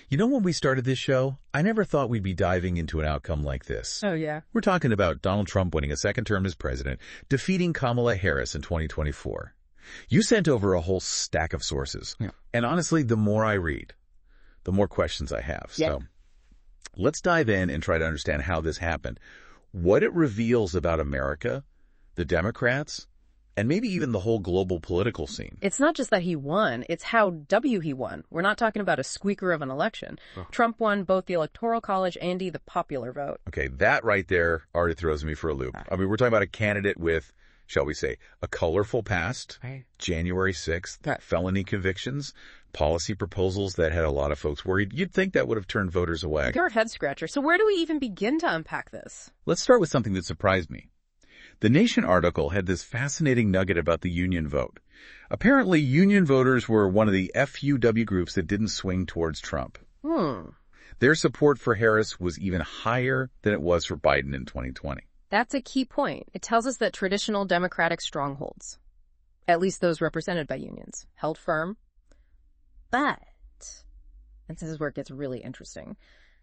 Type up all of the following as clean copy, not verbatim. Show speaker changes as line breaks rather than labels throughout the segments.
You know, when we started this show, I never thought we'd be diving into an outcome like this.
Oh, yeah.
We're talking about Donald Trump winning a second term as president, defeating Kamala Harris in 2024. You sent over a whole stack of sources.
Yeah.
And honestly, the more I read, the more questions I have.
Yeah.
So let's dive in and try to understand how this happened, what it reveals about America, the Democrats, and maybe even the whole global political scene.
It's not just that he won, it's how he won. We're not talking about a squeaker of an election.
Oh.
Trump won both the Electoral College and the popular vote.
Okay, that right there already throws me for a loop. I mean, we're talking about a candidate with, shall we say, a colorful past,
Right.
January 6th,
Right.
felony convictions, policy proposals that had a lot of folks worried. You'd think that would have turned voters away.
You're a head scratcher. So where do we even begin to unpack this?
Let's start with something that surprised me. The Nation article had this fascinating nugget about the union vote. Apparently, union voters were one of the FUW groups that didn't swing towards Trump. Their support for Harris was even higher than it was for Biden in 2020.
That's a key point. It tells us that traditional Democratic strongholds, at least those represented by unions, held firm. But, and this is where it gets really interesting,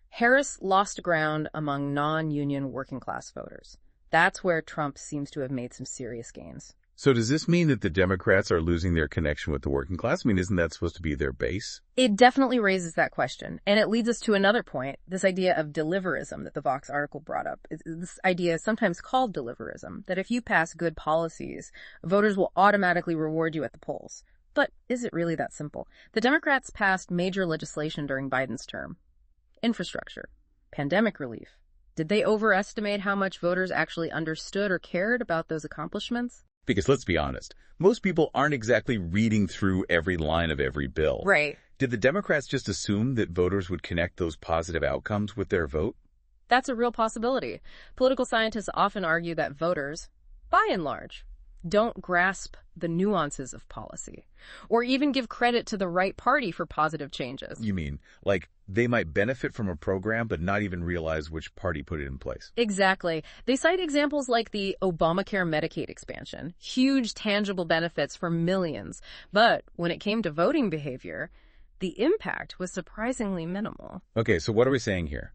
Harris lost ground among non-union working class voters. That's where Trump seems to have made some serious gains.
So does this mean that the Democrats are losing their connection with the working class? I mean, isn't that supposed to be their base?
It definitely raises that question. And it leads us to another point, this idea of deliverism that the Vox article brought up. This idea is sometimes called deliverism, that if you pass good policies, voters will automatically reward you at the polls. But is it really that simple? The Democrats passed major legislation during Biden's term. Infrastructure, pandemic relief. Did they overestimate how much voters actually understood or cared about those accomplishments?
Because let's be honest, most people aren't exactly reading through every line of every bill.
Right.
Did the Democrats just assume that voters would connect those positive outcomes with their vote?
That's a real possibility. Political scientists often argue that voters, by and large, don't grasp the nuances of policy, or even give credit to the right party for positive changes.
You mean, like, they might benefit from a program but not even realize which party put it in place?
Exactly. They cite examples like the Obamacare Medicaid expansion, huge tangible benefits for millions. But when it came to voting behavior, the impact was surprisingly minimal.
Okay, so what are we saying here?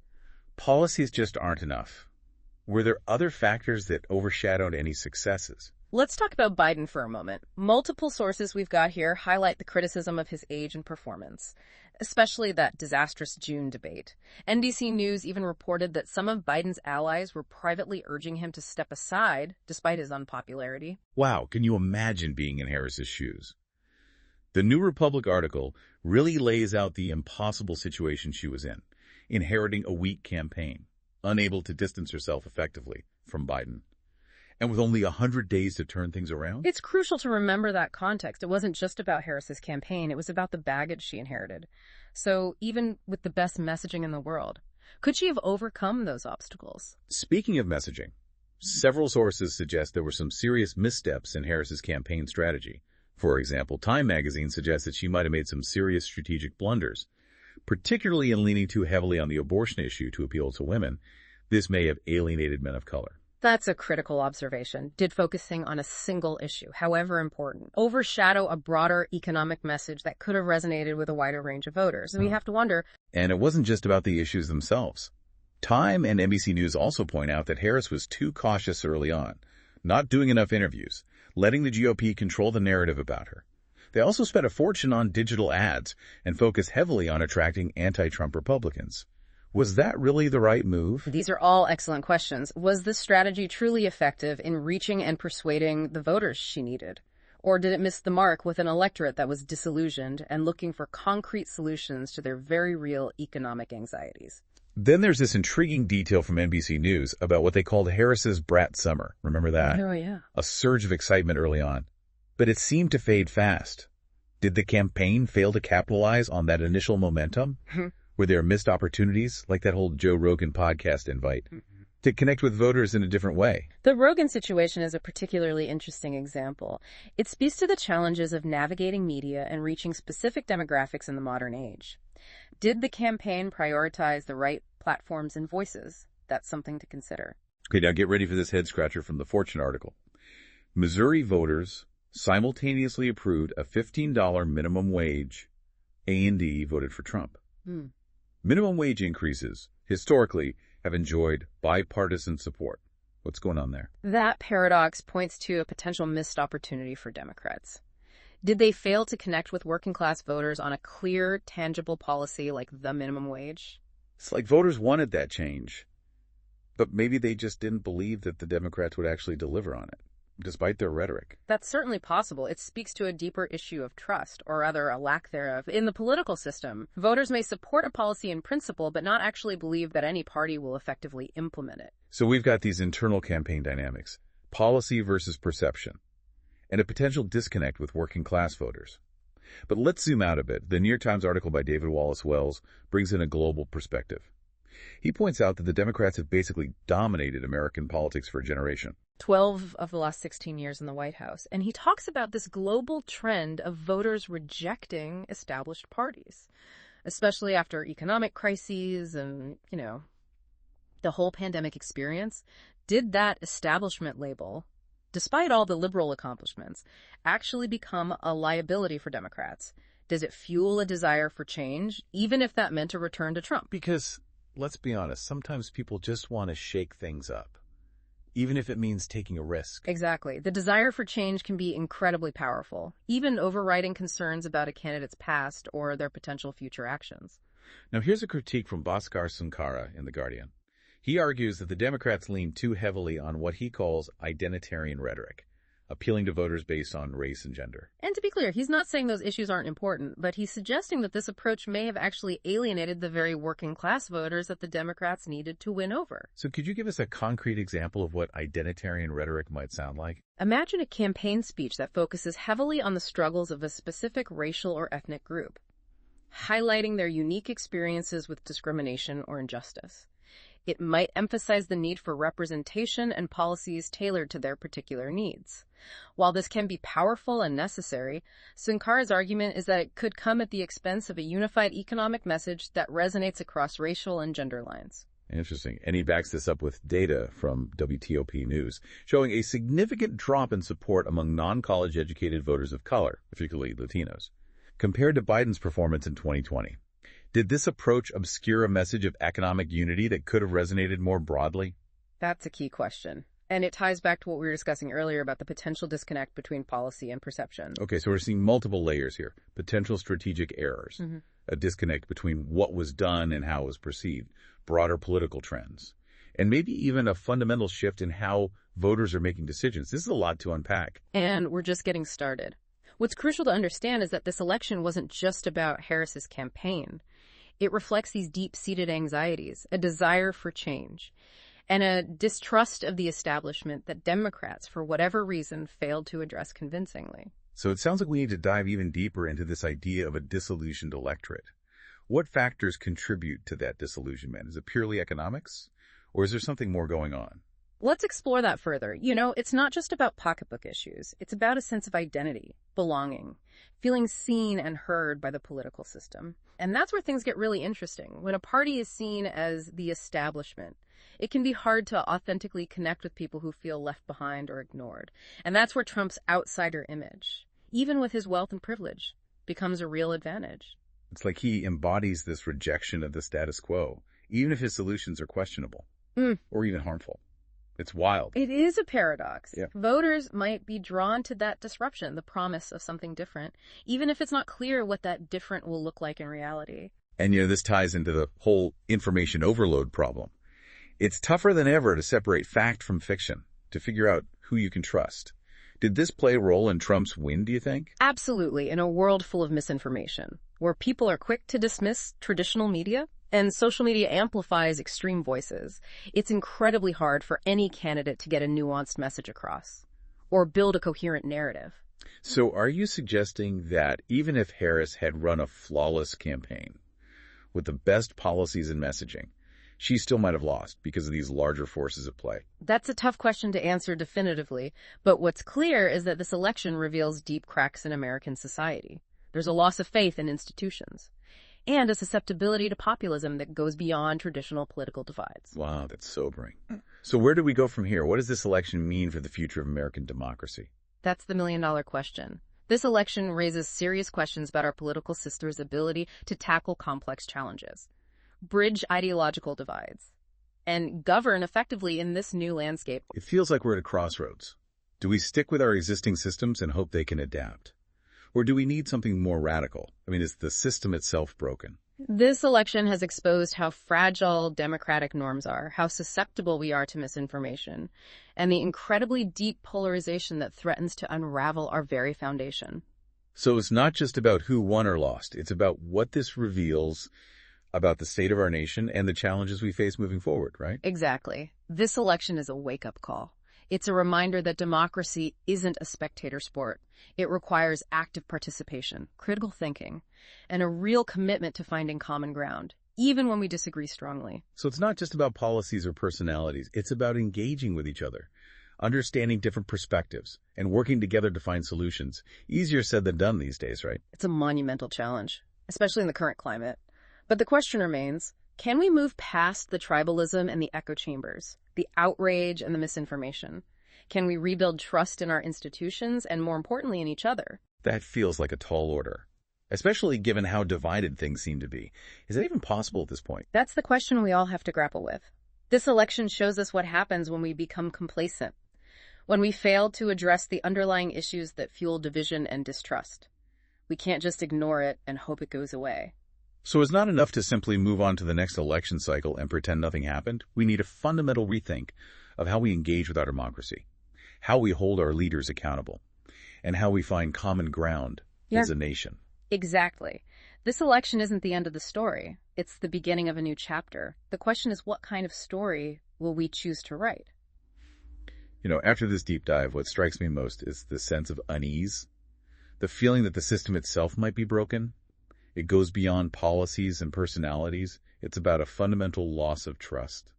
Policies just aren't enough. Were there other factors that overshadowed any successes?
Let's talk about Biden for a moment. Multiple sources we've got here highlight the criticism of his age and performance, especially that disastrous June debate. NBC News even reported that some of Biden's allies were privately urging him to step aside, despite his unpopularity.
Wow, can you imagine being in Harris's shoes? The New Republic article really lays out the impossible situation she was in, inheriting a weak campaign, unable to distance herself effectively from Biden. And with only 100 days to turn things around?
It's crucial to remember that context. It wasn't just about Harris's campaign. It was about the baggage she inherited. So even with the best messaging in the world, could she have overcome those obstacles?
Speaking of messaging, several sources suggest there were some serious missteps in Harris's campaign strategy. For example, Time magazine suggests that she might have made some serious strategic blunders, particularly in leaning too heavily on the abortion issue to appeal to women. This may have alienated men of color.
That's a critical observation. Did focusing on a single issue, however important, overshadow a broader economic message that could have resonated with a wider range of voters? And we have to wonder.
And it wasn't just about the issues themselves. Time and NBC News also point out that Harris was too cautious early on, not doing enough interviews, letting the GOP control the narrative about her. They also spent a fortune on digital ads and focused heavily on attracting anti-Trump Republicans. Was that really the right move?
These are all excellent questions. Was this strategy truly effective in reaching and persuading the voters she needed? Or did it miss the mark with an electorate that was disillusioned and looking for concrete solutions to their very real economic anxieties?
Then there's this intriguing detail from NBC News about what they called Harris's brat summer. Remember that?
Oh, yeah.
A surge of excitement early on. But it seemed to fade fast. Did the campaign fail to capitalize on that initial momentum? Were there missed opportunities, like that whole Joe Rogan podcast invite, to connect with voters in a different way?
The Rogan situation is a particularly interesting example. It speaks to the challenges of navigating media and reaching specific demographics in the modern age. Did the campaign prioritize the right platforms and voices? That's something to consider.
Okay, now get ready for this head scratcher from the Fortune article. Missouri voters simultaneously approved a $15 minimum wage. A&D voted for Trump. Minimum wage increases, historically, have enjoyed bipartisan support. What's going on there?
That paradox points to a potential missed opportunity for Democrats. Did they fail to connect with working-class voters on a clear, tangible policy like the minimum wage?
It's like voters wanted that change, but maybe they just didn't believe that the Democrats would actually deliver on it, despite their rhetoric.
That's certainly possible. It speaks to a deeper issue of trust, or rather a lack thereof, in the political system. Voters may support a policy in principle, but not actually believe that any party will effectively implement it.
So we've got these internal campaign dynamics, policy versus perception, and a potential disconnect with working-class voters. But let's zoom out a bit. The New York Times article by David Wallace Wells brings in a global perspective. He points out that the Democrats have basically dominated American politics for a generation.
12 of the last 16 years in the White House. And he talks about this global trend of voters rejecting established parties, especially after economic crises and, the whole pandemic experience. Did that establishment label, despite all the liberal accomplishments, actually become a liability for Democrats? Does it fuel a desire for change, even if that meant a return to Trump?
Because, let's be honest, sometimes people just want to shake things up, even if it means taking a risk.
Exactly. The desire for change can be incredibly powerful, even overriding concerns about a candidate's past or their potential future actions.
Now, here's a critique from Bhaskar Sunkara in The Guardian. He argues that the Democrats lean too heavily on what he calls identitarian rhetoric, appealing to voters based on race and gender.
And to be clear, he's not saying those issues aren't important, but he's suggesting that this approach may have actually alienated the very working-class voters that the Democrats needed to win over.
So could you give us a concrete example of what identitarian rhetoric might sound like?
Imagine a campaign speech that focuses heavily on the struggles of a specific racial or ethnic group, highlighting their unique experiences with discrimination or injustice. It might emphasize the need for representation and policies tailored to their particular needs. While this can be powerful and necessary, Sunkara's argument is that it could come at the expense of a unified economic message that resonates across racial and gender lines.
Interesting. And he backs this up with data from WTOP News, showing a significant drop in support among non-college educated voters of color, particularly Latinos, compared to Biden's performance in 2020. Did this approach obscure a message of economic unity that could have resonated more broadly?
That's a key question. And it ties back to what we were discussing earlier about the potential disconnect between policy and perception.
Okay, so we're seeing multiple layers here. Potential strategic errors, a disconnect between what was done and how it was perceived, broader political trends, and maybe even a fundamental shift in how voters are making decisions. This is a lot to unpack.
And we're just getting started. What's crucial to understand is that this election wasn't just about Harris's campaign. It reflects these deep-seated anxieties, a desire for change, and a distrust of the establishment that Democrats, for whatever reason, failed to address convincingly.
So it sounds like we need to dive even deeper into this idea of a disillusioned electorate. What factors contribute to that disillusionment? Is it purely economics, or is there something more going on?
Let's explore that further. It's not just about pocketbook issues. It's about a sense of identity, belonging, feeling seen and heard by the political system. And that's where things get really interesting. When a party is seen as the establishment, it can be hard to authentically connect with people who feel left behind or ignored. And that's where Trump's outsider image, even with his wealth and privilege, becomes a real advantage.
It's like he embodies this rejection of the status quo, even if his solutions are questionable or even harmful. It's wild.
It is a paradox.
Yeah.
Voters might be drawn to that disruption, the promise of something different, even if it's not clear what that different will look like in reality.
And, this ties into the whole information overload problem. It's tougher than ever to separate fact from fiction, to figure out who you can trust. Did this play a role in Trump's win, do you think?
Absolutely. In a world full of misinformation, where people are quick to dismiss traditional media, and social media amplifies extreme voices, it's incredibly hard for any candidate to get a nuanced message across or build a coherent narrative.
So are you suggesting that even if Harris had run a flawless campaign with the best policies and messaging, she still might have lost because of these larger forces at play?
That's a tough question to answer definitively, but what's clear is that this election reveals deep cracks in American society. There's a loss of faith in institutions, and a susceptibility to populism that goes beyond traditional political divides.
Wow, that's sobering. So where do we go from here? What does this election mean for the future of American democracy?
That's the million-dollar question. This election raises serious questions about our political system's ability to tackle complex challenges. bridge ideological divides, and govern effectively in this new landscape.
It feels like we're at a crossroads. Do we stick with our existing systems and hope they can adapt? Or do we need something more radical? I mean, is the system itself broken?
This election has exposed how fragile democratic norms are, how susceptible we are to misinformation, and the incredibly deep polarization that threatens to unravel our very foundation.
So it's not just about who won or lost. It's about what this reveals about the state of our nation and the challenges we face moving forward, right?
Exactly. This election is a wake-up call. It's a reminder that democracy isn't a spectator sport. It requires active participation, critical thinking, and a real commitment to finding common ground, even when we disagree strongly.
So it's not just about policies or personalities. It's about engaging with each other, understanding different perspectives, and working together to find solutions. Easier said than done these days, right?
It's a monumental challenge, especially in the current climate. But the question remains, can we move past the tribalism and the echo chambers, the outrage and the misinformation? Can we rebuild trust in our institutions and, more importantly, in each other?
That feels like a tall order, especially given how divided things seem to be. Is that even possible at this point?
That's the question we all have to grapple with. This election shows us what happens when we become complacent, when we fail to address the underlying issues that fuel division and distrust. We can't just ignore it and hope it goes away.
So it's not enough to simply move on to the next election cycle and pretend nothing happened. We need a fundamental rethink of how we engage with our democracy, how we hold our leaders accountable, and how we find common ground as a nation.
Exactly. This election isn't the end of the story. It's the beginning of a new chapter. The question is, what kind of story will we choose to write?
You know, after this deep dive, what strikes me most is the sense of unease, the feeling that the system itself might be broken. It goes beyond policies and personalities. It's about a fundamental loss of trust.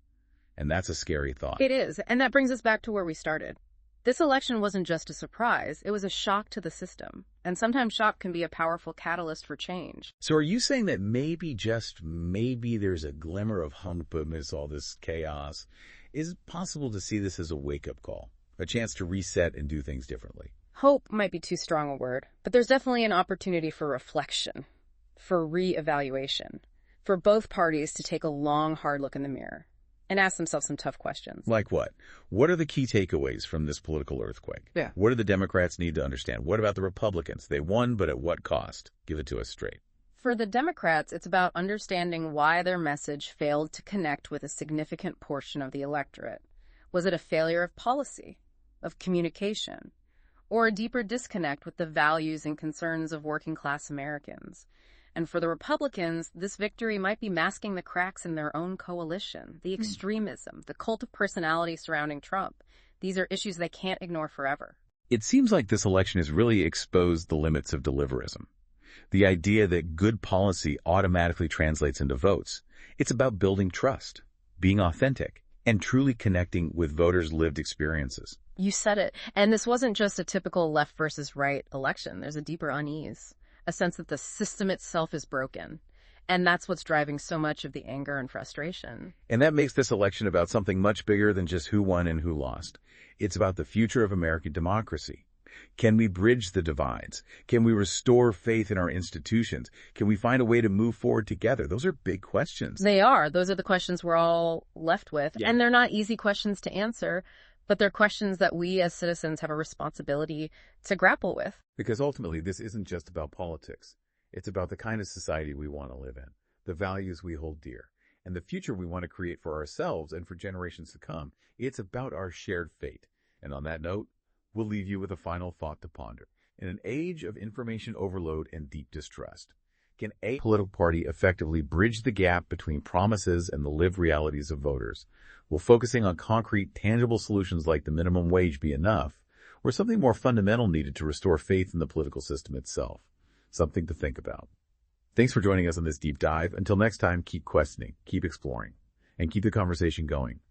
And that's a scary thought.
It is. And that brings us back to where we started. This election wasn't just a surprise. It was a shock to the system. And sometimes shock can be a powerful catalyst for change.
So are you saying that maybe, just maybe, there's a glimmer of hope amidst all this chaos? Is it possible to see this as a wake-up call, a chance to reset and do things differently?
Hope might be too strong a word, but there's definitely an opportunity for reflection, for re-evaluation, for both parties to take a long, hard look in the mirror and ask themselves some tough questions.
Like what? What are the key takeaways from this political earthquake?
Yeah.
What do the Democrats need to understand? What about the Republicans? They won, but at what cost? Give it to us straight.
For the Democrats, it's about understanding why their message failed to connect with a significant portion of the electorate. Was it a failure of policy, of communication, or a deeper disconnect with the values and concerns of working-class Americans? And for the Republicans, this victory might be masking the cracks in their own coalition, the extremism, the cult of personality surrounding Trump. These are issues they can't ignore forever.
It seems like this election has really exposed the limits of deliverism. The idea that good policy automatically translates into votes. It's about building trust, being authentic, and truly connecting with voters' lived experiences.
You said it. And this wasn't just a typical left versus right election. There's a deeper unease, a sense that the system itself is broken. And that's what's driving so much of the anger and frustration.
And that makes this election about something much bigger than just who won and who lost. It's about the future of American democracy. Can we bridge the divides? Can we restore faith in our institutions? Can we find a way to move forward together? Those are big questions.
They are. Those are the questions we're all left with.
Yeah.
And they're not easy questions to answer, but they're questions that we as citizens have a responsibility to grapple with.
Because ultimately, this isn't just about politics. It's about the kind of society we want to live in, the values we hold dear, and the future we want to create for ourselves and for generations to come. It's about our shared fate. And on that note, we'll leave you with a final thought to ponder. In an age of information overload and deep distrust, can a political party effectively bridge the gap between promises and the lived realities of voters? Will focusing on concrete, tangible solutions like the minimum wage be enough, or something more fundamental needed to restore faith in the political system itself? Something to think about. Thanks for joining us on this deep dive. Until next time, keep questioning, keep exploring, and keep the conversation going.